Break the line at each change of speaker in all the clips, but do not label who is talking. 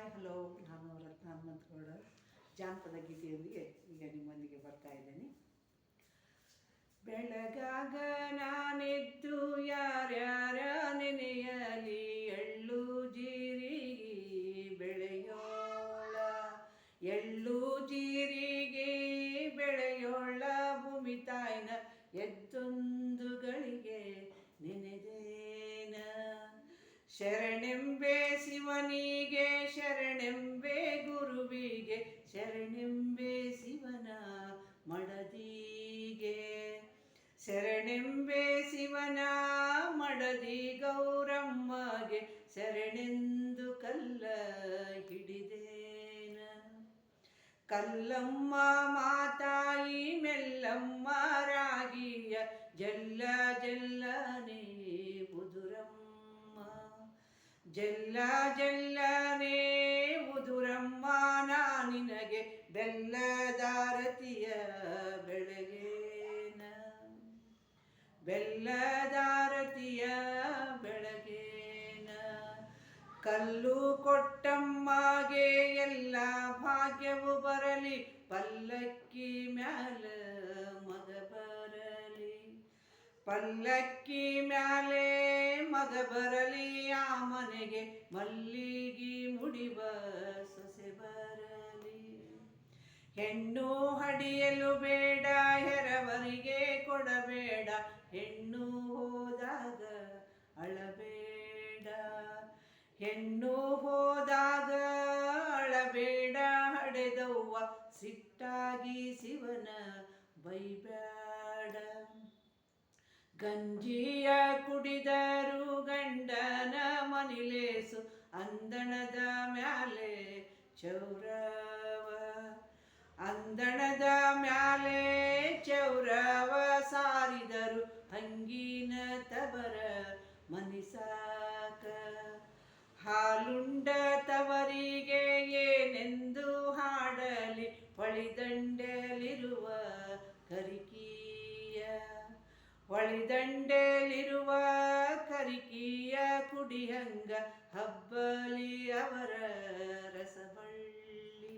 Hi hello, ನಾನು ರತ್ನ ಹನುಮಂತಗೌಡ ಜಾನಪದ ಗೀತೆಯೊಂದಿಗೆ ಈಗ ನಿಮ್ಮೊಂದಿಗೆ ಬರ್ತಾ ಇದ್ದೇನೆ. ಬೆಳಗಾಗ ನಾನೆದ್ದು ಯಾರ್ಯಾರ ನೆನೆಯಲಿ, ಎಳ್ಳು ಜೀರಿಗೆ ಬೆಳೆಯೋಳ, ಎಳ್ಳು ಜೀರಿಗೆ ಬೆಳೆಯೋಳ, ಭೂಮಿ ತಾಯಿನ ಎದ್ದೊಂದು ಗಳಿಗೆ ನೆನೆದೇನ. ಶರಣೆಂಬೆ ಶಿವನಿಗೆ, ಶರಣೆಂಬೆ ಗುರುವಿಗೆ, ಶರಣೆಂಬೆ ಶಿವನ ಮಡದಿಗೆ, ಶರಣೆಂಬೆ ಶಿವನ ಮಡದಿ ಗೌರಮ್ಮಗೆ, ಶರಣೆಂದು ಕಲ್ಲ ಹಿಡಿದೇನ. ಕಲ್ಲಮ್ಮ ಮಾತಾಯಿ ಮೆಲ್ಲಮ್ಮ ರಾಗಿಯ, ಜಲ್ಲ ಜಲ್ಲನೆ ಉದುರಮ್ಮ, ಜಲ್ಲ ಜಲ್ಲನೆ ಉದುರಮ್ಮ, ನಿನಗೆ ಬೆಲ್ಲದಾರತಿಯ ಬೆಳಗೇನ, ಬೆಲ್ಲದಾರತಿಯ ಬೆಳಗೇನ. ಕಲ್ಲು ಕೊಟ್ಟಮ್ಮಗೆ ಎಲ್ಲ ಭಾಗ್ಯವು ಬರಲಿ, ಪಲ್ಲಕ್ಕಿ ಮ್ಯಾಲ ಮಗ ಬರಲಿ, ಪಲ್ಲಕ್ಕಿ ಮ್ಯಾಲೆ ಮಗ ಬರಲಿ, ಆ ಮನೆಗೆ ಮಲ್ಲಿಗೆ ಮುಡಿವ ಸೊಸೆ ಬರಲಿ. ಹೆಣ್ಣು ಹಡಿಯಲು ಬೇಡ, ಹೆರವರಿಗೆ ಕೊಡಬೇಡ, ಹೆಣ್ಣು ಹೋದಾಗ ಅಳಬೇಡ, ಹೆಣ್ಣು ಹೋದಾಗ ಅಳಬೇಡ, ಹಡೆದವ್ವ ಸಿಟ್ಟಾಗಿ ಶಿವನ ಬೈಬೇಡ. ಗಂಜಿಯ ಕುಡಿದರು ಗಂಡನ ಮನಿಲೇಸು, ಅಂದಣದ ಮ್ಯಾಲೆ ಚೌರವ, ಅಂದಣದ ಮ್ಯಾಲೆ ಚೌರವ, ಸಾರಿದರು ಹಂಗಿನ ತವರ ಮನಿಸಾಕ. ಹಾಲುಂಡ ತವರಿಗೆ ಏನೆಂದು ಹಾಡಲಿ, ಹೊಳಿದಂಡೆಲಿರುವ ಕರಿಕಿಯ, ಹೊಳಿದಂಡೆಲಿರುವ ಕರಿಕಿಯ, ಕುಡಿಯಂಗ ಹಬ್ಬಲಿ ಅವರ ರಸಬಳ್ಳಿ.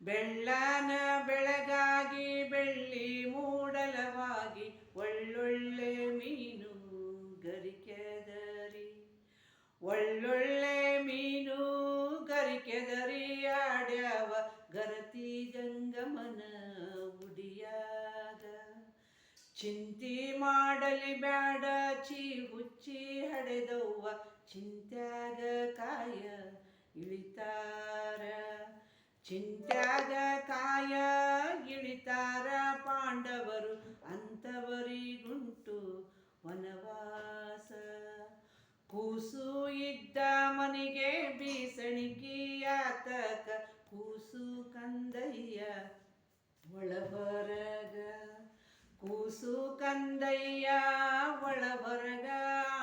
ಬೆಳ್ಳನ ಬೆಳಗಾಗಿ ಬೆಳ್ಳಿ ಮೂಡಲವಾಗಿ, ಒಳ್ಳೊಳ್ಳೆ ಮೀನು ಗರಿಕೆದರಿ, ಒಳ್ಳೊಳ್ಳೆ ಮೀನು ಗರಿಕೆದರಿ, ಆಡ್ಯಾವ ಗರತಿ ಗಂಗಮ್ಮನ ಉಡಿಯಾಗ. ಚಿಂತಿ ಮಾಡಲಿ ಬ್ಯಾಡ ಚಿ ಹುಚ್ಚಿ ಹಡೆದವ್ವ, ಚಿಂತ್ಯಾಗ ಕಾಯ ಇಳಿತಾರ, ಚಿಂತ್ಯಾಗ ಕಾಯ ಇಳಿತಾರ, ಪಾಂಡವರು ಅಂತವರಿಗುಂಟು ವನವಾಸ. ಕೂಸು ಇದ್ದ ಮನಿಗೆ ಬೀಸಣಿಗೆಯಾತಕ, ಕೂಸು ಕಂದಯ್ಯ ಒಳಬರಗ, ಕೂಸು ಕಂದಯ್ಯ ಒಳಬರಗ,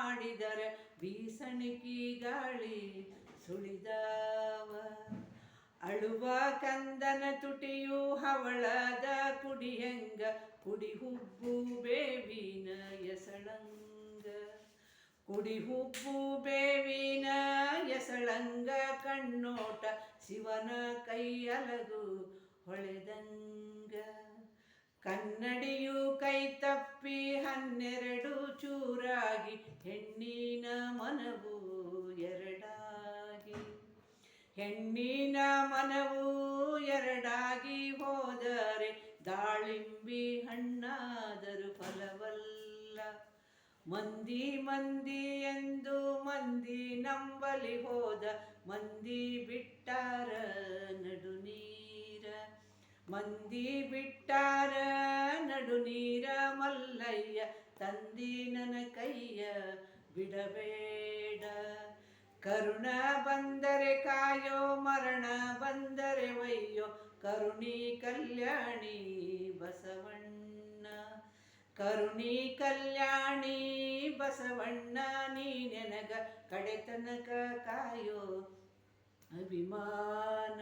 ಆಡಿದರೆ ಬೀಸಣಿಗೆ ಗಾಳಿ ಸುಳಿದಾವ. ಅಳುವ ಕಂದನ ತುಟಿಯು ಹವಳದ ಕುಡಿಯಂಗ, ಕುಡಿ ಹುಬ್ಬು ಬೇವಿನ ಎಸಳಂಗ, ಕುಡಿ ಹುಬ್ಬು ಬೇವಿನ ಎಸಳಂಗ, ಕಣ್ಣೋಟ ಶಿವನ ಕೈಯಲಗು ಹೊಳೆದಂಗ. ಕನ್ನಡಿಯು ಕೈ ತಪ್ಪಿ 12 ಚೂರಾಗಿ, ಹೆಣ್ಣಿನ ಮನವು ಎರಡಾಗಿ, ಹೆಣ್ಣಿನ ಮನವು ಎರಡಾಗಿ, ಹೋದರೆ ದಾಳಿಂಬಿ ಹಣ್ಣಾದರೂ ಫಲವಲ್ಲ. ಮಂದಿ ಮಂದಿ ಎಂದು ಮಂದಿ ನಂಬಲಿ ಹೋದ, ಮಂದಿ ಬಿಟ್ಟಾರ ನಡು ನೀರ, ಮಂದಿ ಬಿಟ್ಟಾರ ನಡು ನೀರ. ಮಲ್ಲಯ್ಯ ತಂದಿ ನನ್ನ ಕೈಯ ಬಿಡಬೇಡ, ಕರುಣ ಬಂದರೆ ಕಾಯೋ, ಮರಣ ಬಂದರೆ ಒಯ್ಯೋ, ಕರುಣಿ ಕಲ್ಯಾಣಿ ಬಸವಣ್ಣ, ಕರುಣಿ ಕಲ್ಯಾಣಿ ಬಸವಣ್ಣ, ನೀ ನೆನಗ ಕಡೆತನಕ ಕಾಯೋ ಅಭಿಮಾನ.